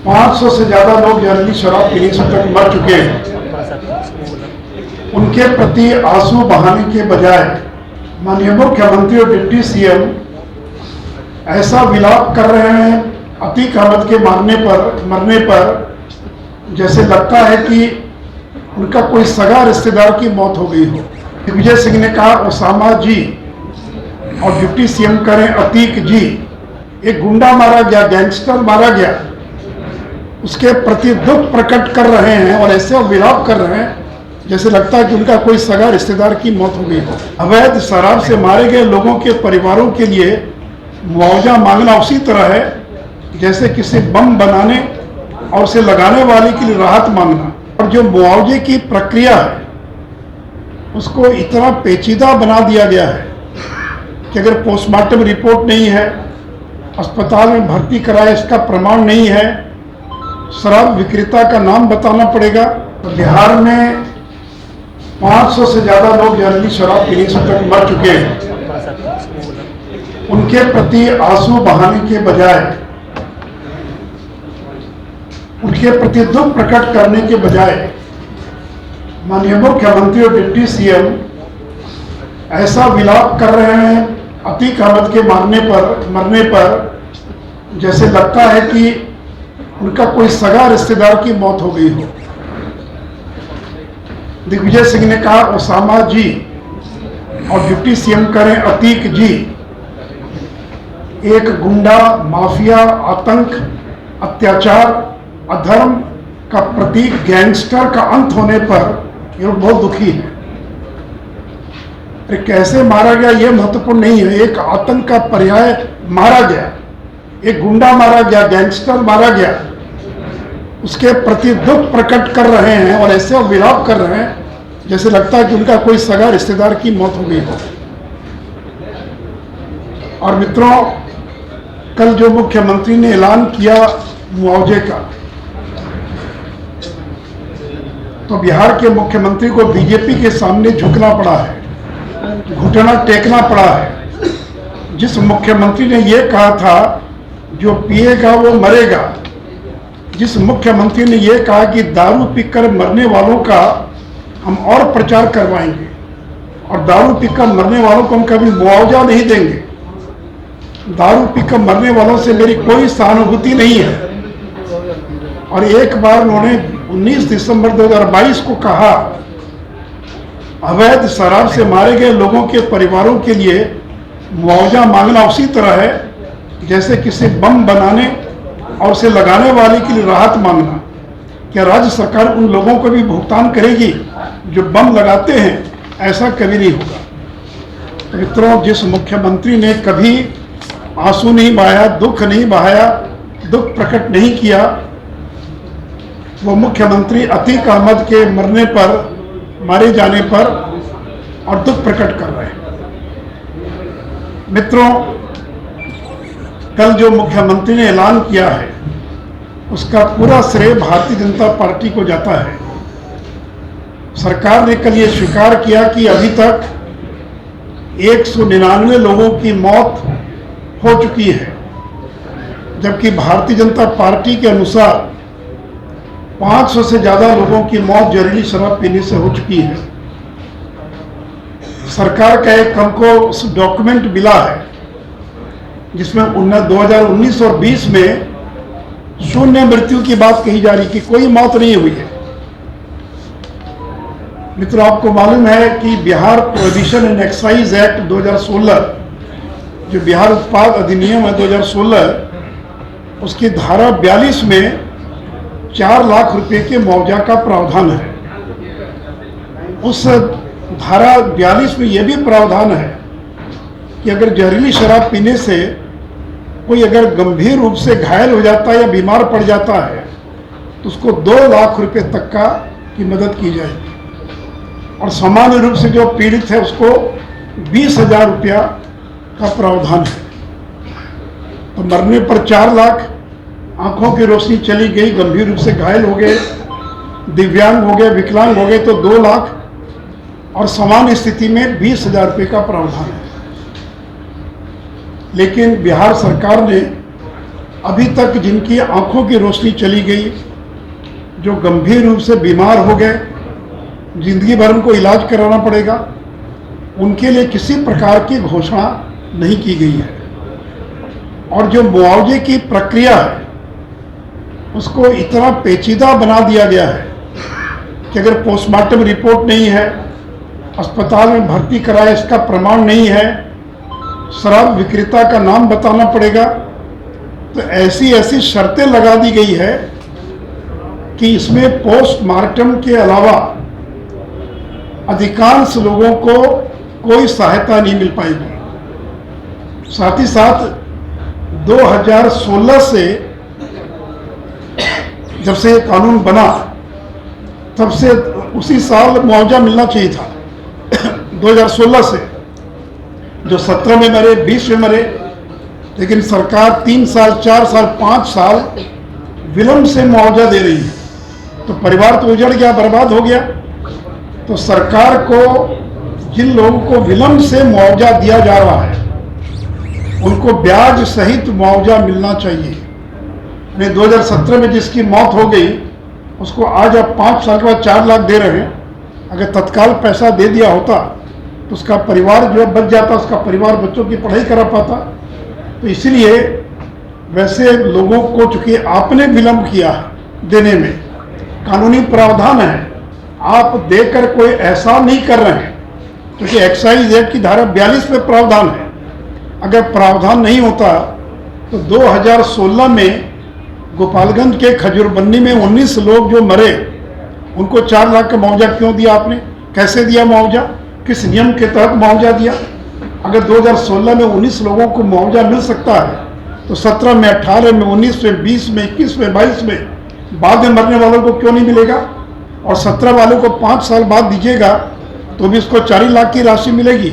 500 से ज़्यादा लोग जहरीली शराब पीने से तक मर चुके हैं। उनके प्रति आंसू बहाने के बजाय माननीय मुख्यमंत्री और डिप्टी सीएम ऐसा विलाप कर रहे हैं अतीक अहमद के मरने पर जैसे लगता है कि उनका कोई सगा रिश्तेदार की मौत हो गई हो। दिग्विजय सिंह ने कहा ओसामा जी और डिप्टी सीएम करें अतीक जी, एक गुंडा मारा गया, गैंगस्टर मारा गया, उसके प्रति दुख प्रकट कर रहे हैं और ऐसे विलाप कर रहे हैं जैसे लगता है कि उनका कोई सगा रिश्तेदार की मौत हो गई हो। अवैध शराब से मारे गए लोगों के परिवारों के लिए मुआवजा मांगना उसी तरह है जैसे किसी बम बनाने और उसे लगाने वाले के लिए राहत मांगना। और जो मुआवजे की प्रक्रिया है उसको इतना पेचीदा बना दिया गया है कि अगर पोस्टमार्टम रिपोर्ट नहीं है, अस्पताल में भर्ती कराए इसका प्रमाण नहीं है, शराब विक्रेता का नाम बताना पड़ेगा। तो बिहार में 500 से ज़्यादा लोग जहरीली शराब पीने से तक मर चुके हैं। उनके प्रति आंसू बहाने के बजाय, उनके प्रति दुख प्रकट करने के बजाय माननीय मुख्यमंत्री और डिप्टी सीएम ऐसा विलाप कर रहे हैं अतीक अहमद के मरने पर जैसे लगता है कि उनका कोई सगा रिश्तेदार की मौत हो गई हो। दिग्विजय सिंह ने कहा ओसामा जी और डिप्टी सीएम करें अतीक जी, एक गुंडा, माफिया, आतंक, अत्याचार, अधर्म का प्रतीक, गैंगस्टर का अंत होने पर ये लोग बहुत दुखी है। अरे कैसे मारा गया ये महत्वपूर्ण नहीं है, एक आतंक का पर्याय मारा गया, एक गुंडा मारा गया, गैंगस्टर मारा गया, उसके प्रति दुख प्रकट कर रहे हैं और ऐसे विलाप कर रहे हैं जैसे लगता है कि उनका कोई सगा रिश्तेदार की मौत हो गई हो। और मित्रों, कल जो मुख्यमंत्री ने ऐलान किया मुआवजे का, तो बिहार के मुख्यमंत्री को बीजेपी के सामने झुकना पड़ा है, घुटना टेकना पड़ा है। जिस मुख्यमंत्री ने यह कहा था जो पिएगा वो मरेगा, जिस मुख्यमंत्री ने यह कहा कि दारू पीकर मरने वालों का हम और प्रचार करवाएंगे और दारू पीकर मरने वालों को हम कभी मुआवजा नहीं देंगे, दारू पीकर मरने वालों से मेरी कोई सहानुभूति नहीं है। और एक बार उन्होंने 19 दिसंबर 2022 को कहा अवैध शराब से मारे गए लोगों के परिवारों के लिए मुआवजा मांगना उसी तरह है जैसे किसी बम बनाने और उसे लगाने वाले के लिए राहत मांगना। क्या राज्य सरकार उन लोगों को भी भुगतान करेगी जो बम लगाते हैं? ऐसा कभी नहीं होगा। मित्रों, जिस मुख्यमंत्री ने कभी आंसू नहीं बहाया, दुख नहीं बहाया, दुख प्रकट नहीं किया, वो मुख्यमंत्री अतीक अहमद के मारे जाने पर और दुख प्रकट कर रहे हैं। मित्रों, कल जो मुख्यमंत्री ने ऐलान किया है उसका पूरा श्रेय भारतीय जनता पार्टी को जाता है। सरकार ने कल ये स्वीकार किया कि अभी तक 199 लोगों की मौत हो चुकी है, जबकि भारतीय जनता पार्टी के अनुसार 500 से ज़्यादा लोगों की मौत जहरीली शराब पीने से हो चुकी है। सरकार का एक हमको डॉक्यूमेंट मिला है जिसमें 2019 और 20 में शून्य मृत्यु की बात कही जा रही कि कोई मौत नहीं हुई है। मित्रों, आपको मालूम है कि Bihar prohibition and excise act 2016, जो बिहार उत्पाद अधिनियम है 2016, उसकी धारा 42 में 4 लाख रुपए के मुआवजा का प्रावधान है। उस धारा 42 में यह भी प्रावधान है कि अगर जहरीली शराब पीने से कोई अगर गंभीर रूप से घायल हो जाता है या बीमार पड़ जाता है तो उसको 2 लाख रुपए तक की मदद की जाएगी, और सामान्य रूप से जो पीड़ित है उसको 20,000 रुपया का प्रावधान है। तो मरने पर 4 लाख, आंखों की रोशनी चली गई, गंभीर रूप से घायल हो गए, दिव्यांग हो गए, विकलांग हो गए तो 2 लाख, और सामान्य स्थिति में 20,000 रुपये का प्रावधान है। लेकिन बिहार सरकार ने अभी तक जिनकी आंखों की रोशनी चली गई, जो गंभीर रूप से बीमार हो गए, जिंदगी भर उनको इलाज कराना पड़ेगा, उनके लिए किसी प्रकार की घोषणा नहीं की गई है। और जो मुआवजे की प्रक्रिया है उसको इतना पेचीदा बना दिया गया है कि अगर पोस्टमार्टम रिपोर्ट नहीं है, अस्पताल में भर्ती कराए इसका प्रमाण नहीं है, शराब विक्रेता का नाम बताना पड़ेगा, तो ऐसी ऐसी शर्तें लगा दी गई है कि इसमें पोस्टमार्टम के अलावा अधिकांश लोगों को कोई सहायता नहीं मिल पाएगी। साथ ही साथ 2016 से जब से ये कानून बना तब से उसी साल मुआवजा मिलना चाहिए था 2016 से, जो 17 में मरे, 20 में मरे, लेकिन सरकार 3 साल, 4 साल, 5 साल विलंब से मुआवजा दे रही है, तो परिवार तो उजड़ गया, बर्बाद हो गया। तो सरकार को जिन लोगों को विलंब से मुआवजा दिया जा रहा है उनको ब्याज सहित मुआवजा मिलना चाहिए। 2017 में जिसकी मौत हो गई उसको आज आप 5 साल के बाद 4 लाख दे रहे हैं। अगर तत्काल पैसा दे दिया होता तो उसका परिवार जो बच जाता, उसका परिवार बच्चों की पढ़ाई करा पाता। तो इसलिए वैसे लोगों को, चूंकि आपने विलंब किया देने में, कानूनी प्रावधान है, आप देकर कोई एहसान नहीं कर रहे हैं, क्योंकि एक्साइज एक्ट की धारा 42 में प्रावधान है। अगर प्रावधान नहीं होता तो 2016 में गोपालगंज के खजूरबन्नी में 19 लोग जो मरे उनको 4 लाख का मुआवजा क्यों दिया आपने? कैसे दिया मुआवजा? किस नियम के तहत मुआवजा दिया? अगर 2016 में 19 लोगों को मुआवजा मिल सकता है तो 17 में, 18 में, 19 में, 20 में, 21 में, 22 में बाद में मरने वालों को क्यों नहीं मिलेगा? और 17 वालों को 5 साल बाद दीजिएगा तो भी उसको 4 लाख की राशि मिलेगी।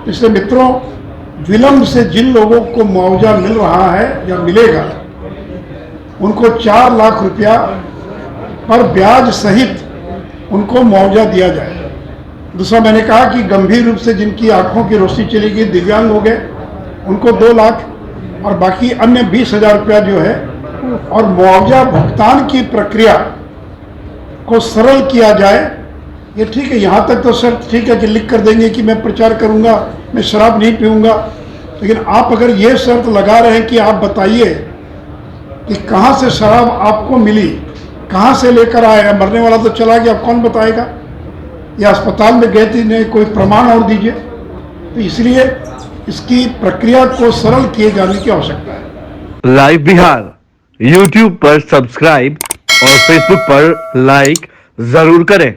इसलिए मित्रों, विलंब से जिन लोगों को मुआवजा मिल रहा है या मिलेगा उनको 4 लाख रुपया पर ब्याज सहित उनको मुआवजा दिया जाए। दूसरा, मैंने कहा कि गंभीर रूप से जिनकी आंखों की रोशनी चली गई, दिव्यांग हो गए, उनको 2 लाख और बाकी अन्य 20,000 रुपया जो है, और मुआवजा भुगतान की प्रक्रिया को सरल किया जाए। ये ठीक है, यहाँ तक तो शर्त ठीक है कि लिख कर देंगे कि मैं प्रचार करूँगा, मैं शराब नहीं पीऊँगा, लेकिन आप अगर ये शर्त लगा रहे हैं कि आप बताइए कि कहाँ से शराब आपको मिली, कहाँ से लेकर आए, मरने वाला तो चला गया, कौन बताएगा? या अस्पताल में गए थे, नहीं, कोई प्रमाण और दीजिए। तो इसलिए इसकी प्रक्रिया को सरल किए जाने की आवश्यकता है। लाइव बिहार YouTube पर सब्सक्राइब और Facebook पर लाइक जरूर करें।